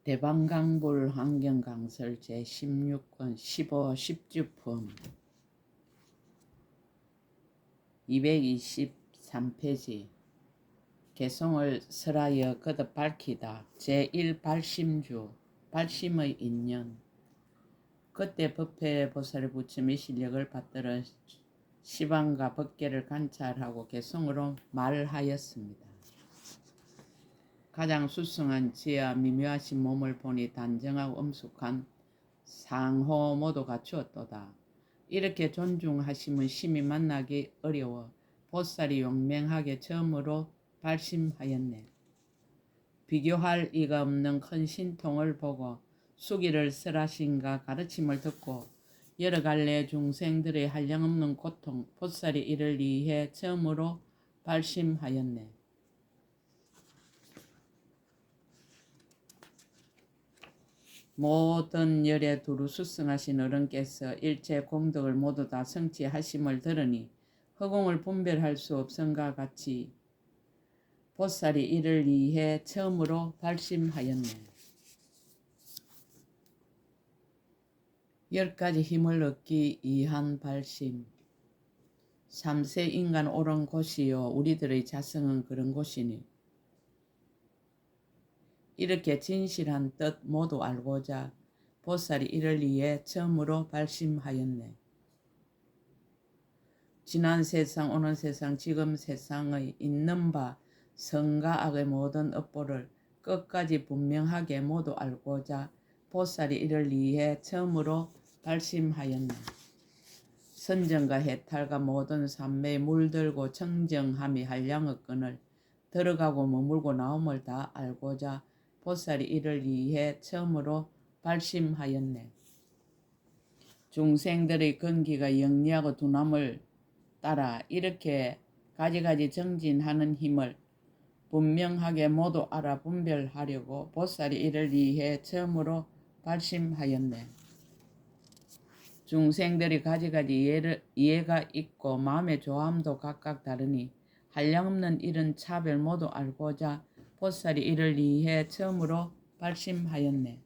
대방강불 환경강설 제16권 15 10주품 223페이지 개성을 설하여 거듭 밝히다. 제1발심주 발심의 인연. 그때 법회 보살의 부처의 실력을 받들어 시방과 법계를 관찰하고 개성으로 말하였습니다. 가장 수승한 지혜와 미묘하신 몸을 보니 단정하고 엄숙한 상호 모두 갖추었도다. 이렇게 존중하심은 심히 만나기 어려워 보살이 용맹하게 처음으로 발심하였네. 비교할 이가 없는 큰 신통을 보고 수기를 설하신가 가르침을 듣고 여러 갈래 중생들의 한량없는 고통 보살이 이를 위해 처음으로 발심하였네. 모든 열에 두루 수승하신 어른께서 일체 공덕을 모두 다 성취하심을 들으니 허공을 분별할 수 없음과 같이 보살이 이를 위해 처음으로 발심하였네. 10가지 힘을 얻기 위한 발심. 3세 인간 옳은 곳이요 우리들의 자성은 그런 곳이니 이렇게 진실한 뜻 모두 알고자 보살이 이를 위해 처음으로 발심하였네. 지난 세상, 오는 세상, 지금 세상의 있는 바 선과 악의 모든 업보를 끝까지 분명하게 모두 알고자 보살이 이를 위해 처음으로 발심하였네. 선정과 해탈과 모든 삼매에 물들고 청정함이 한량의 끈을 들어가고 머물고 나옴을 다 알고자 보살이 이를 위해 처음으로 발심하였네. 중생들의 근기가 영리하고 둔함을 따라 이렇게 가지가지 정진하는 힘을 분명하게 모두 알아 분별하려고 보살이 이를 위해 처음으로 발심하였네. 중생들이 가지가지 이해가 있고 마음의 조함도 각각 다르니 한량없는 이런 차별 모두 알고자 보살이 이를 위해 처음으로 발심하였네.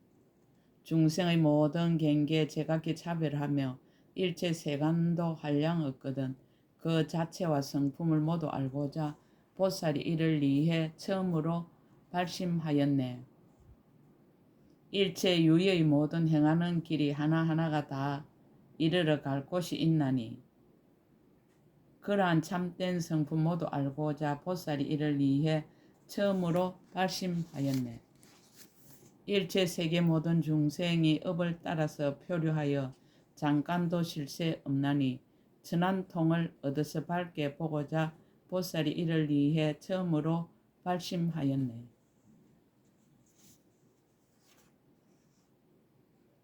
중생의 모든 경계에 제각기 차별하며 일체 세간도 한량 없거든 그 자체와 성품을 모두 알고자 보살이 이를 위해 처음으로 발심하였네. 일체 유의 모든 행하는 길이 하나하나가 다 이르러 갈 곳이 있나니 그러한 참된 성품 모두 알고자 보살이 이를 위해 처음으로 발심하였네. 일체 세계 모든 중생이 업을 따라서 표류하여 잠깐도 실세 없나니 천한 통을 얻어서 밝게 보고자 보살이 이를 위해 처음으로 발심하였네.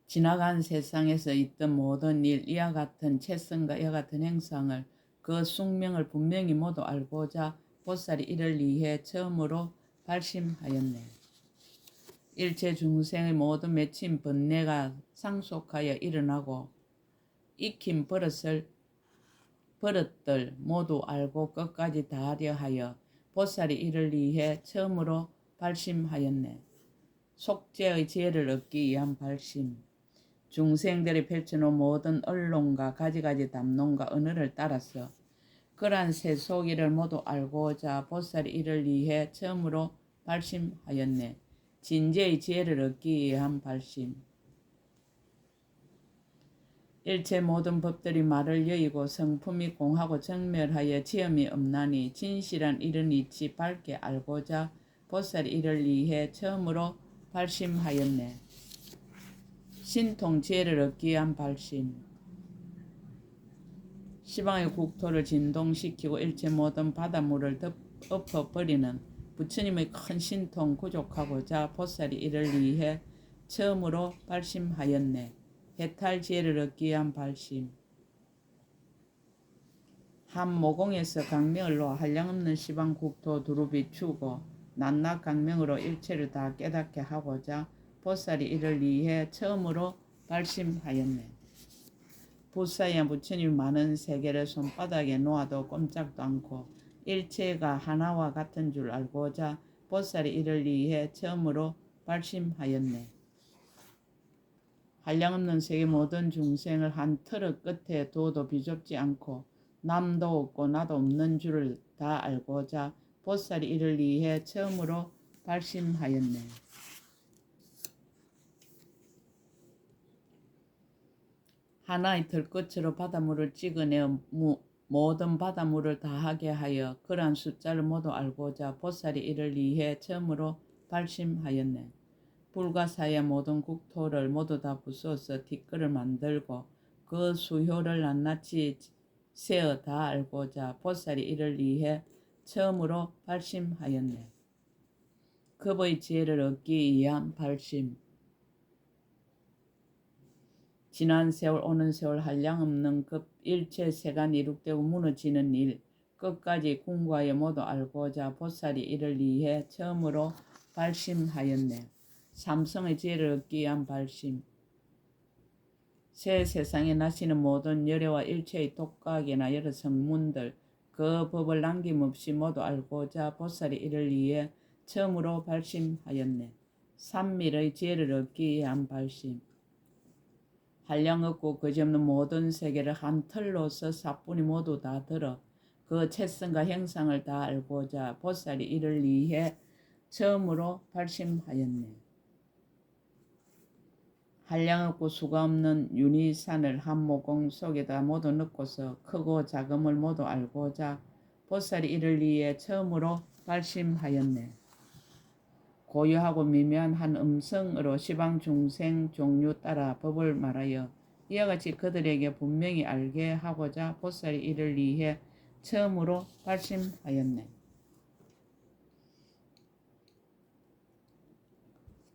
지나간 세상에서 있던 모든 일, 이와 같은 채성과 이와 같은 행상을 그 숙명을 분명히 모두 알고자 보살이 이를 위해 처음으로 발심하였네. 일체 중생의 모든 맺힌 번뇌가 상속하여 일어나고 익힌 버릇들 모두 알고 끝까지 다하려 하여 보살이 이를 위해 처음으로 발심하였네. 속죄의 지혜를 얻기 위한 발심. 중생들이 펼쳐놓은 모든 언론과 가지가지 담론과 언어를 따라서 그러한 세속일을 모두 알고자 보살이 이를 위해 처음으로 발심하였네. 진재의 지혜를 얻기 위한 발심. 일체 모든 법들이 말을 여의고 성품이 공하고 정멸하여 지음이 없나니 진실한 이런 이치 밝게 알고자 보살이 이를 위해 처음으로 발심하였네. 신통 지혜를 얻기 위한 발심. 시방의 국토를 진동시키고 일체 모든 바닷물을 엎어버리는 부처님의 큰 신통 구족하고자 보살이 이를 위해 처음으로 발심하였네. 해탈 지혜를 얻기 위한 발심. 한 모공에서 강명을 놓아 한량없는 시방 국토 두루 비추고 낮낮 강명으로 일체를 다 깨닫게 하고자 보살이 이를 위해 처음으로 발심하였네. 부사야 부처님이 많은 세계를 손바닥에 놓아도 꼼짝도 않고 일체가 하나와 같은 줄 알고자 보살이 이를 위해 처음으로 발심하였네. 한량없는 세계 모든 중생을 한 틀의 끝에 두어도 비좁지 않고 남도 없고 나도 없는 줄을 다 알고자 보살이 이를 위해 처음으로 발심하였네. 하나의 들꽃으로 바닷물을 찍어내어 모든 바닷물을 다하게 하여 그러한 숫자를 모두 알고자 보살이 이를 위해 처음으로 발심하였네. 불과 사의 모든 국토를 모두 다 부수어서 뒷걸을 만들고 그 수효를 낱낱이 세어 다 알고자 보살이 이를 위해 처음으로 발심하였네. 급의 지혜를 얻기 위한 발심. 지난 세월 오는 세월 한량없는 급 일체 세간 이룩되고 무너지는 일 끝까지 궁과에 모두 알고자 보살이 이를 위해 처음으로 발심하였네. 삼성의 지혜를 얻기 위한 발심. 새 세상에 나시는 모든 열애와 일체의 독각이나 여러 성문들 그 법을 남김없이 모두 알고자 보살이 이를 위해 처음으로 발심하였네. 삼밀의 지혜를 얻기 위한 발심. 한량없고 그지없는 모든 세계를 한 틀로서 사뿐히 모두 다 들어 그 채성과 형상을 다 알고자 보살이 이를 위해 처음으로 발심하였네. 한량없고 수가 없는 윤희산을 한 모공 속에다 모두 넣고서 크고 작음을 모두 알고자 보살이 이를 위해 처음으로 발심하였네. 고유하고 미묘한 한 음성으로 시방 중생 종류 따라 법을 말하여 이와 같이 그들에게 분명히 알게 하고자 보살이 이를 위해 처음으로 발심하였네.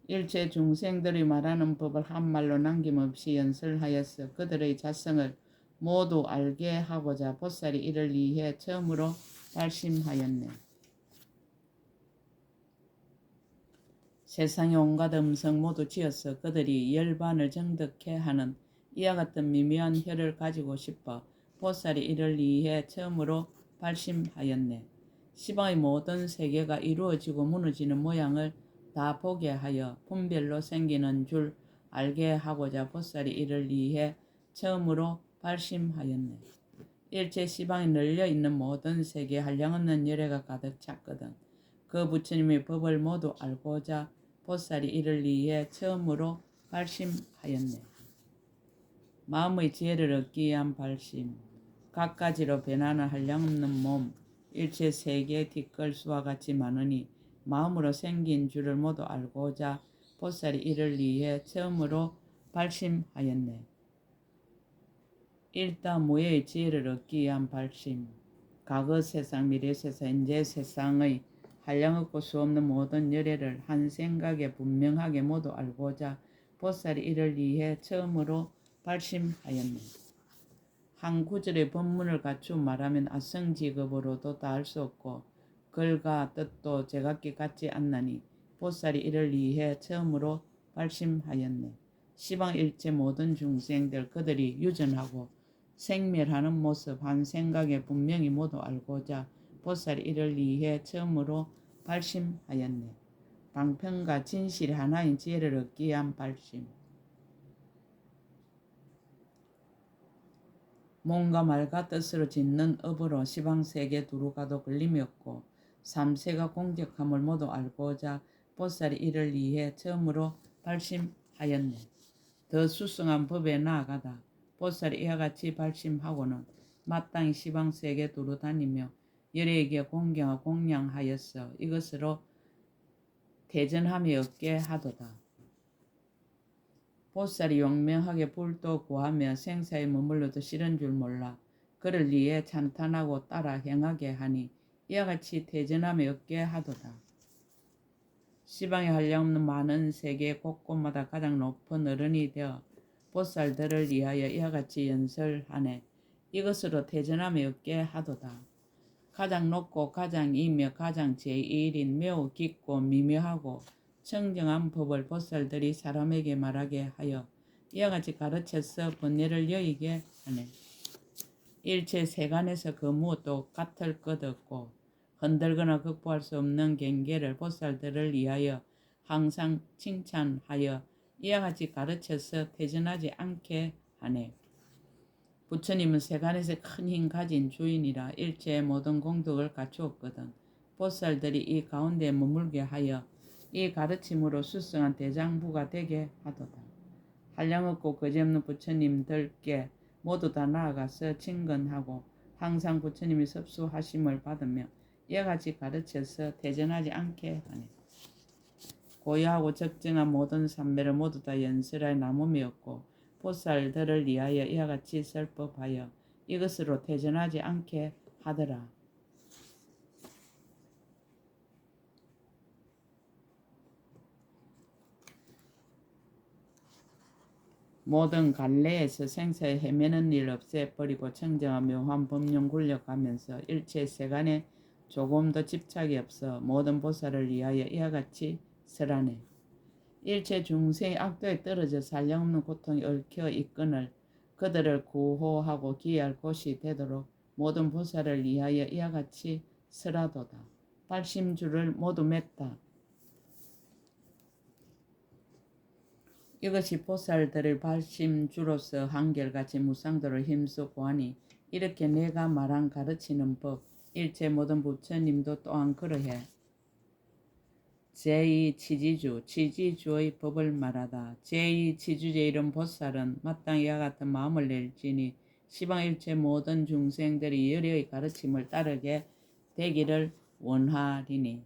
일체 중생들이 말하는 법을 한말로 남김없이 연설하여서 그들의 자성을 모두 알게 하고자 보살이 이를 위해 처음으로 발심하였네. 세상의 온갖 음성 모두 지어서 그들이 열반을 정득해 하는 이와 같은 미묘한 혀를 가지고 싶어 보살이 이를 위해 처음으로 발심하였네. 시방의 모든 세계가 이루어지고 무너지는 모양을 다 보게 하여 분별로 생기는 줄 알게 하고자 보살이 이를 위해 처음으로 발심하였네. 일체 시방에 널려있는 모든 세계에 한량없는 열애가 가득 찼거든. 그 부처님의 법을 모두 알고자 보살이 이를 위해 처음으로 발심하였네. 마음의 지혜를 얻기 위한 발심. 갖가지로 변하는 한량없는 몸, 일체 세계의 뒷걸수와 같이 많으니 마음으로 생긴 줄을 모두 알고자 보살이 이를 위해 처음으로 발심하였네. 일다무예의 지혜를 얻기 위한 발심. 과거 세상, 미래 세상, 현재 세상의 한량없고 수없는 모든 열애를 한 생각에 분명하게 모두 알고자 보살이 이를 위해 처음으로 발심하였네. 한 구절의 법문을 갖추어 말하면 아성직업으로도 다 알 수 없고 글과 뜻도 제각기 같지 않나니 보살이 이를 위해 처음으로 발심하였네. 시방 일체 모든 중생들 그들이 유전하고 생멸하는 모습 한 생각에 분명히 모두 알고자 보살이 이를 위해 처음으로 발심하였네. 방편과 진실 하나인 지혜를 얻기 위한 발심. 몸과 말과 뜻으로 짓는 업으로 시방세계 두루가도 걸림이 없고 삼세가 공적함을 모두 알고자 보살이 이를 위해 처음으로 발심하였네. 더 수승한 법에 나아가다 보살이 이와 같이 발심하고는 마땅히 시방세계 두루 다니며 열애에게 공경하고 공양하였어 이것으로 대전함이 없게 하도다. 보살이 용맹하게 불도 구하며 생사에 머물러도 싫은 줄 몰라 그를 위해 찬탄하고 따라 행하게 하니 이와 같이 대전함이 없게 하도다. 시방에 한량없는 많은 세계 곳곳마다 가장 높은 어른이 되어 보살들을 위하여 이와 같이 연설하네 이것으로 대전함이 없게 하도다. 가장 높고 가장 이며 가장 제1인 매우 깊고 미묘하고 청정한 법을 보살들이 사람에게 말하게 하여 이와 같이 가르쳐서 번뇌를 여의게 하네. 일체 세간에서 그 무엇도 같을 것 없고 흔들거나 극복할 수 없는 경계를 보살들을 위하여 항상 칭찬하여 이와 같이 가르쳐서 태전하지 않게 하네. 부처님은 세간에서 큰 힘 가진 주인이라 일체의 모든 공덕을 갖추었거든. 보살들이 이 가운데 머물게 하여 이 가르침으로 수성한 대장부가 되게 하도다. 한량없고 거짓없는 부처님들께 모두 다 나아가서 친근하고 항상 부처님이 섭수하심을 받으며 이와 같이 가르쳐서 태전하지 않게 하네. 고유하고 적정한 모든 삼매를 모두 다 연설하여 남음이었고 보살들을 위하여 이와 같이 설법하여 이것으로 태전하지 않게 하더라. 모든 갈래에서 생사에 헤매는 일 없애버리고 청정한 묘한 법륜 굴려가면서 일체 세간에 조금 더 집착이 없어 모든 보살을 위하여 이와 같이 설하네. 일체 중생의 악도에 떨어져 살량없는 고통이 얽혀 있거늘 그들을 구호하고 기할 곳이 되도록 모든 보살을 위하여 이와 같이 설하도다. 발심주를 모두 맺다. 이것이 보살들의 발심주로서 한결같이 무상도를 힘쓰고 하니 이렇게 내가 말한 가르치는 법 일체 모든 부처님도 또한 그러해. 제2치지주, 치지주의 법을 말하다. 제2치주제 이런 보살은 마땅히 이와 같은 마음을 낼지니 시방 일체 모든 중생들이 열의의 가르침을 따르게 되기를 원하리니.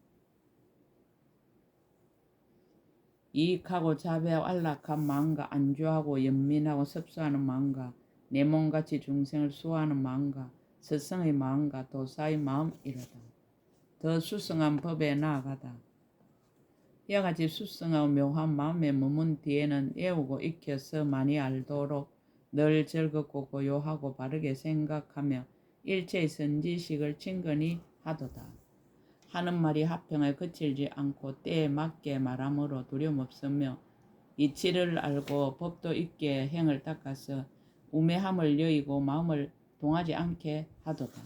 이익하고 자비하고 안락한 마음과 안주하고 연민하고 섭수하는 마음과 내 몸같이 중생을 수호하는 마음과 스승의 마음과 도사의 마음이로다. 더 수승한 법에 나아가다. 이와 같이 수승하고 묘한 마음에 머문 뒤에는 애우고 익혀서 많이 알도록 늘 즐겁고 고요하고 바르게 생각하며 일체의 선지식을 친근히 하도다. 하는 말이 화평에 그칠지 않고 때에 맞게 말함으로 두려움 없으며 이치를 알고 법도 있게 행을 닦아서 우매함을 여의고 마음을 동하지 않게 하도다.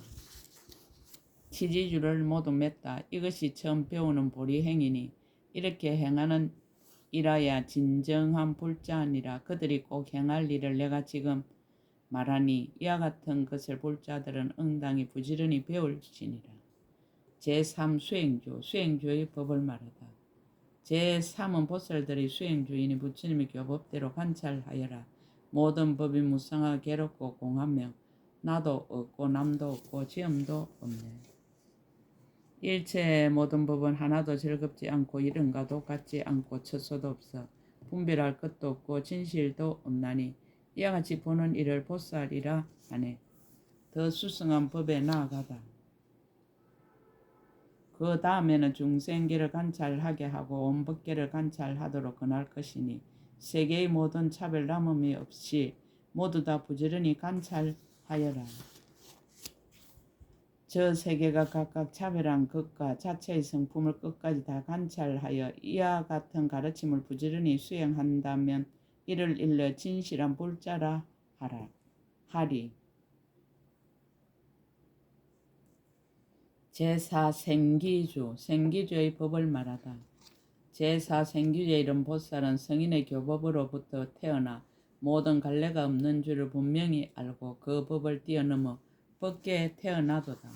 치지주를 모두 맺다. 이것이 처음 배우는 보리행이니 이렇게 행하는 이라야 진정한 불자니라. 그들이 꼭 행할 일을 내가 지금 말하니 이와 같은 것을 볼 자들은 응당히 부지런히 배울지니라. 제3 수행주, 수행주의 법을 말하다. 제3은 보살들의 수행주이니 부처님의 교법대로 관찰하여라. 모든 법이 무상하고 괴롭고 공하며 나도 없고 남도 없고 지음도 없네. 일체 모든 법은 하나도 즐겁지 않고 이른과도 같지 않고 처소도 없어 분별할 것도 없고 진실도 없나니 이와 같이 보는 이를 보살이라 하네. 더 수승한 법에 나아가다. 그 다음에는 중생계를 관찰하게 하고 온 법계를 관찰하도록 권할 것이니 세계의 모든 차별 남음이 없이 모두 다 부지런히 관찰하여라. 저 세계가 각각 차별한 것과 자체의 성품을 끝까지 다 관찰하여 이와 같은 가르침을 부지런히 수행한다면 이를 일러 진실한 불자라 하리. 제4 생기주, 생기주의 법을 말하다. 제4 생기주의 이런 보살은 성인의 교법으로부터 태어나 모든 갈래가 없는 줄을 분명히 알고 그 법을 뛰어넘어 법계에 태어나도다.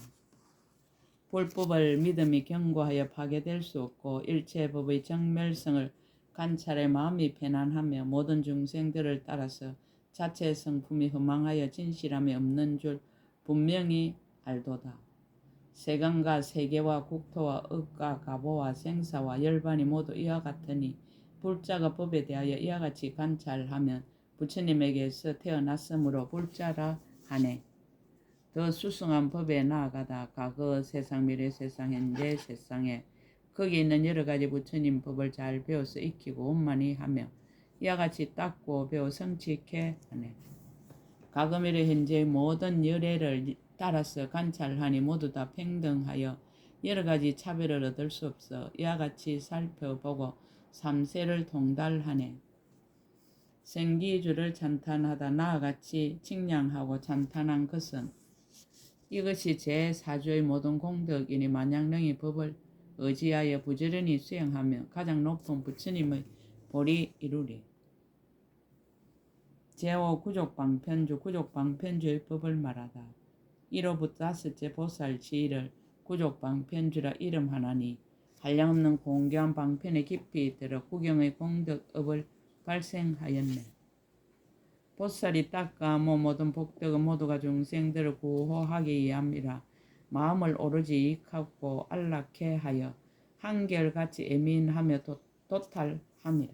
불법을 믿음이 경고하여 파괴될 수 없고 일체 법의 정멸성을 관찰해 마음이 편안하며 모든 중생들을 따라서 자체의 성품이 허망하여 진실함이 없는 줄 분명히 알도다. 세간과 세계와 국토와 억과 가보와 생사와 열반이 모두 이와 같으니 불자가 법에 대하여 이와 같이 관찰하면 부처님에게서 태어났으므로 불자라 하네. 더 수승한 법에 나아가다. 과거 세상, 미래 세상, 현재 세상에 거기 있는 여러 가지 부처님 법을 잘 배워서 익히고 원만히 하며 이와 같이 닦고 배워 성취케 하네. 과거 미래 현재의 모든 열애를 따라서 관찰하니 모두 다 평등하여 여러 가지 차별을 얻을 수 없어 이와 같이 살펴보고 삼세를 통달하네. 생기주를 찬탄하다. 나와 같이 칭량하고 찬탄한 것은 이것이 제4주의 모든 공덕이니 마냥 능히 법을 의지하여 부지런히 수행하며 가장 높은 부처님의 보리 이루리. 제5 구족방편주 구족방편주의 법을 말하다. 1호부터 5째 보살 지위를 구족방편주라 이름하나니 한량없는 공교한 방편에 깊이 들어 구경의 공덕업을 발생하였네. 보살이 닦아모 모든 복덕은 모두가 중생들을 구호하기 위함이라 마음을 오로지 이익하고 안락해 하여 한결같이 예민하며 도탈함이라.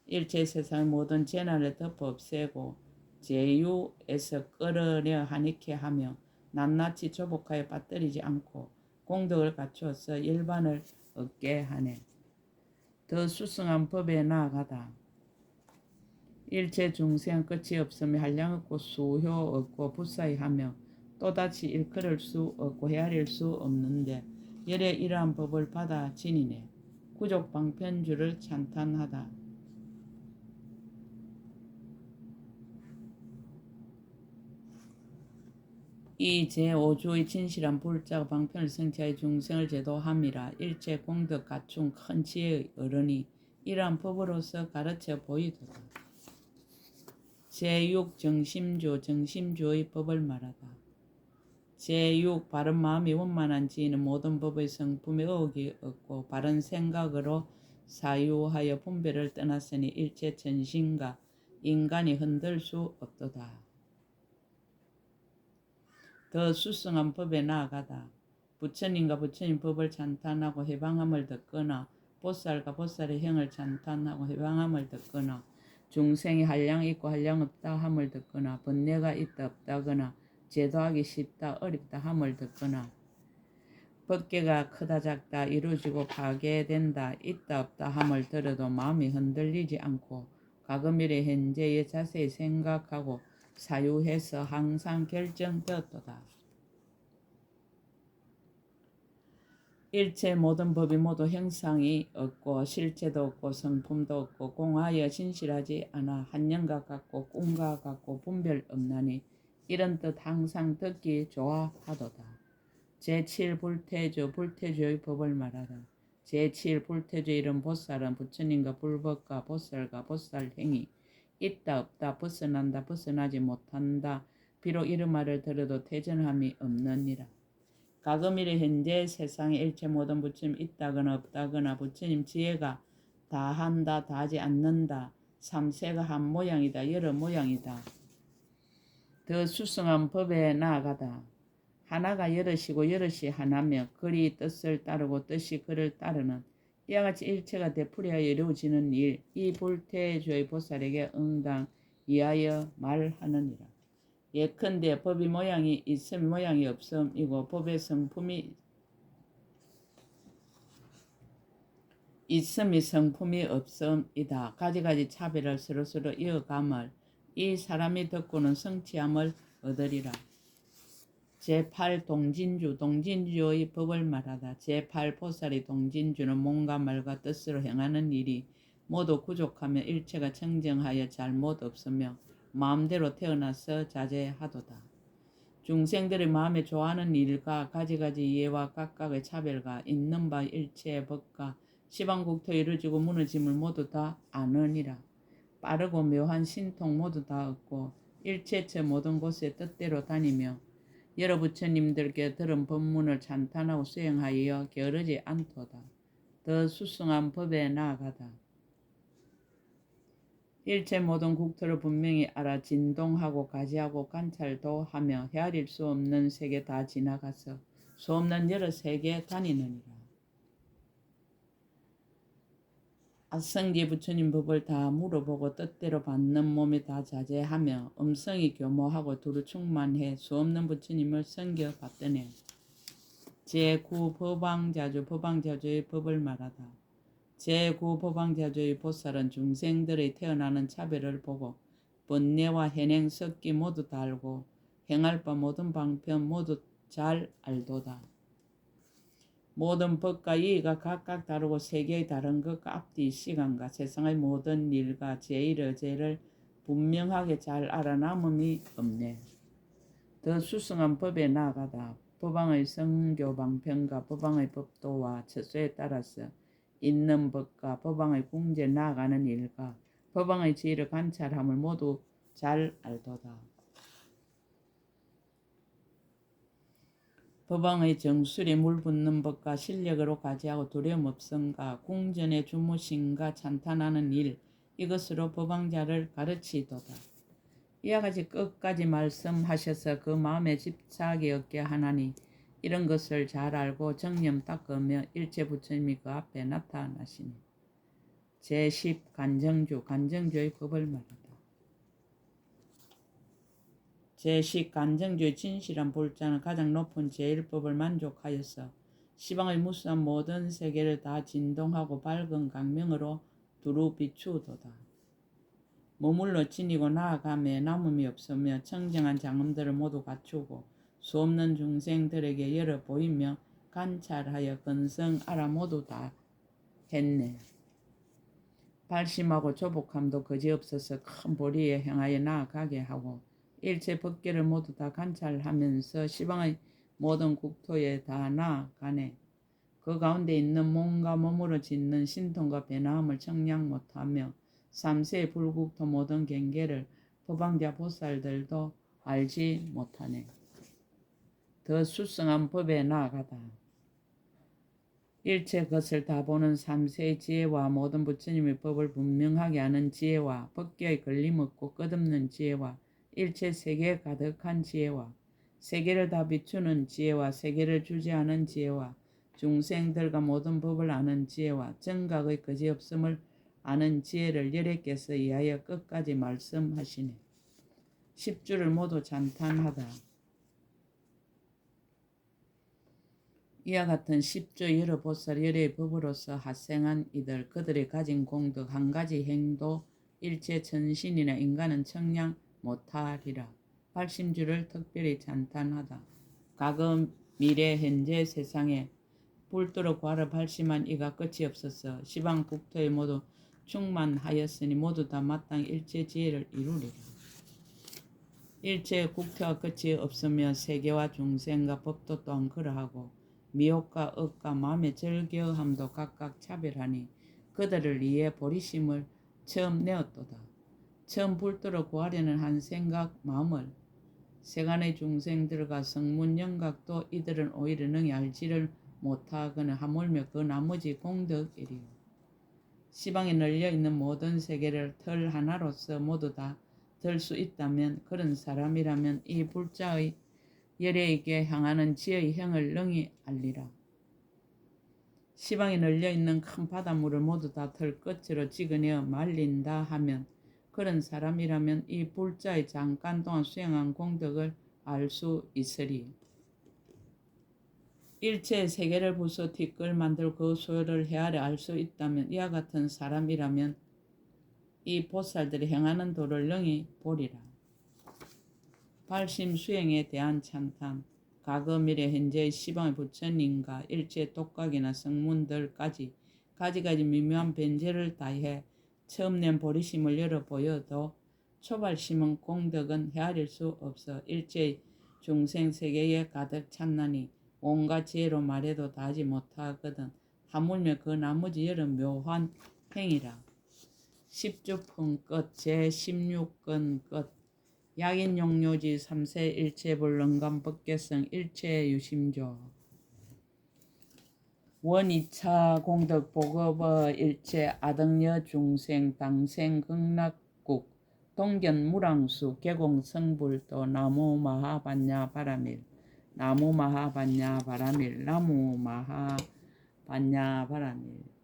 일체 세상의 모든 재난을 덮어 없애고 제유에서 끌어내 하니케 하며 낱낱이 조복하여 빠뜨리지 않고 공덕을 갖추어서 일반을 얻게 하네. 더 수승한 법에 나아가다. 일체 중생 끝이 없으며 한량없고 수효 없고 부사이하며 또다시 일컬을 수 없고 헤아릴 수 없는데 열에 이러한 법을 받아 지니네. 구족방편주를 찬탄하다. 이 제5주의 진실한 불자가 방편을 성취하여 중생을 제도함이라. 일체 공덕 갖춘 큰 지혜의 어른이 이러한 법으로서 가르쳐 보이도다. 제6 정심주 정심주의 법을 말하다. 제6 바른 마음이 원만한 지인은 모든 법의 성품에 어혹이 없고 바른 생각으로 사유하여 분별을 떠났으니 일체 천신과 인간이 흔들 수 없도다. 더 수승한 법에 나아가다. 부처님과 부처님 법을 찬탄하고 해방함을 듣거나 보살과 보살의 행을 찬탄하고 해방함을 듣거나 중생이 한량 있고 한량 없다 함을 듣거나 번뇌가 있다 없다거나 제도하기 쉽다 어렵다 함을 듣거나 법계가 크다 작다 이루어지고 파괴된다 있다 없다 함을 들어도 마음이 흔들리지 않고 과거미래 현재에 자세히 생각하고 사유해서 항상 결정되었도다. 일체 모든 법이 모두 형상이 없고 실체도 없고 성품도 없고 공하여 진실하지 않아 한념과 같고 꿈과 같고 분별 없나니 이런 뜻 항상 듣기 좋아하도다. 제7 불태주 불태주의 법을 말하다. 제7 불태주의 이런 보살은 부처님과 불법과 보살과 보살행이 있다 없다 벗어난다 벗어나지 못한다 비록 이런 말을 들어도 퇴전함이 없느니라. 과거미래 현재 세상에 일체 모든 부처님 있다거나 없다거나 부처님 지혜가 다한다 다하지 않는다 삼세가 한 모양이다 여러 모양이다. 더 수승한 법에 나아가다. 하나가 여럿이고 여럿이 하나며 그리 뜻을 따르고 뜻이 그를 따르는 이와 같이 일체가 되풀이하여 이루어지는 일, 이 불태주의 보살에게 응당 이하여 말하느니라. 예컨대 법이 모양이 있음 모양이 없음이고 법의 성품이 있음이 성품이 없음이다. 가지가지 차별을 서로서로 이어감을 이 사람이 듣고는 성취함을 얻으리라. 제8 동진주 동진주의 법을 말하다. 제8 보살이 동진주는 몸과 말과 뜻으로 행하는 일이 모두 부족하며 일체가 청정하여 잘못 없으며 마음대로 태어나서 자제하도다. 중생들의 마음에 좋아하는 일과 가지가지 이해와 각각의 차별과 있는 바 일체의 법과 시방국토에 이루어지고 무너짐을 모두 다 아느니라. 빠르고 묘한 신통 모두 다 얻고 일체처 모든 곳에 뜻대로 다니며 여러 부처님들께 들은 법문을 찬탄하고 수행하여 게으르지 않도다. 더 수승한 법에 나아가다. 일체 모든 국토를 분명히 알아 진동하고 가지하고 관찰도 하며 헤아릴 수 없는 세계 다 지나가서 수 없는 여러 세계 다니느니라. 악성지 부처님 법을 다 물어보고 뜻대로 받는 몸에 다 자제하며 음성이 교모하고 두루 충만해 수 없는 부처님을 섬겨받더니 제9 법왕자주 법왕자주의 법을 말하다. 제9 법왕자주의 보살은 중생들의 태어나는 차별을 보고 번뇌와 현행 섞기 모두 다 알고 행할 바 모든 방편 모두 잘 알도다. 모든 법과 이의가 각각 다르고 세계의 다른 것과 앞뒤 시간과 세상의 모든 일과 제일어제를 분명하게 잘 알아남음이 없네. 더 수승한 법에 나아가다. 법왕의 성교 방편과 법왕의 법도와 처소에 따라서 있는 법과 법왕의 궁지에 나아가는 일과 법왕의 지혜를 관찰함을 모두 잘 알도다. 법왕의 정술이 물붓는 법과 실력으로 가지하고 두려움 없음과 궁전에 주무심과 찬탄하는 일, 이것으로 법왕자를 가르치도다. 이와 같이 끝까지 말씀하셔서 그 마음에 집착이 없게 하나니 이런 것을 잘 알고 정념 닦으며 일체 부처님이 그 앞에 나타나시니 제10 간정주의 법을 말한다. 제10 간정주의 진실한 불자는 가장 높은 제1법을 만족하여서 시방의 무수한 모든 세계를 다 진동하고 밝은 강명으로 두루 비추도다. 머물러 지니고 나아가며 남음이 없으며 청정한 장엄들을 모두 갖추고 수없는 중생들에게 열어 보이며 관찰하여 근성 알아 모두 다 했네. 발심하고 조복함도 그지없어서 큰 보리에 향하여 나아가게 하고 일체 법계를 모두 다 관찰하면서 시방의 모든 국토에 다 나아가네. 그 가운데 있는 몸과 몸으로 짓는 신통과 배나함을 청량 못하며 삼세의 불국토 모든 경계를 법왕자 보살들도 알지 못하네. 더 수성한 법에 나아가다. 일체 것을 다 보는 삼세의 지혜와 모든 부처님의 법을 분명하게 아는 지혜와 법계의 걸림없고 끝없는 지혜와 일체 세계에 가득한 지혜와 세계를 다 비추는 지혜와 세계를 주재하는 지혜와 중생들과 모든 법을 아는 지혜와 정각의 그지없음을 아는 지혜를 열애께서 이하여 끝까지 말씀하시네. 10주를 모두 찬탄하다. 이와 같은 10조 여러 보살 열애의 법으로서発생한 이들 그들이 가진 공덕 한 가지 행도 일체 천신이나 인간은 청량 못하리라. 발심주를 특별히 찬탄하다. 과거 미래 현재 세상에 불도로 구하러 발심한 이가 끝이 없어서 시방 국토에 모두 충만하였으니 모두 다 마땅 일체 지혜를 이루리라. 일체 국토와 끝이 없으며 세계와 중생과 법도 또한 그러하고 미혹과 억과 마음의 절교함도 각각 차별하니 그들을 위해 보리심을 처음 내었도다. 처음 불도로 구하려는 한 생각 마음을 세간의 중생들과 성문 영각도 이들은 오히려 능히 알지를 못하거나 하물며 그 나머지 공덕이리요. 시방에 널려있는 모든 세계를 털 하나로서 모두 다 들 수 있다면 그런 사람이라면 이 불자의 열애에게 향하는 지의 형을 능히 알리라. 시방에 널려있는 큰 바닷물을 모두 다 털 끝으로 찍어내어 말린다 하면 그런 사람이라면 이 불자의 잠깐 동안 수행한 공덕을 알 수 있으리. 일체 세계를 부숴 뒷걸 만들고 그 소요를 헤아려 알 수 있다면 이와 같은 사람이라면 이 보살들이 행하는 도를 능히 보리라. 발심 수행에 대한 찬탄. 과거 미래 현재의 시방의 부처님과 일체 독각이나 성문들까지 가지가지 미묘한 변제를 다해 처음 낸 보리심을 열어 보여도 초발심은 공덕은 헤아릴 수 없어 일체 중생 세계에 가득 찼나니 온갖 지혜로 말해도 다하지 못하거든 하물며 그 나머지 여러 묘한 행이라. 10주품 끝 제16권 끝 약인용료지 3세 일체불능감 법계성 일체유심조 원 2차 공덕보급의 일체 아등여 중생 당생 극락국 동견 무랑수 계공성불도 나무마하반야 바라밀 나무마하반야 바라밀 나무마하반야 바라밀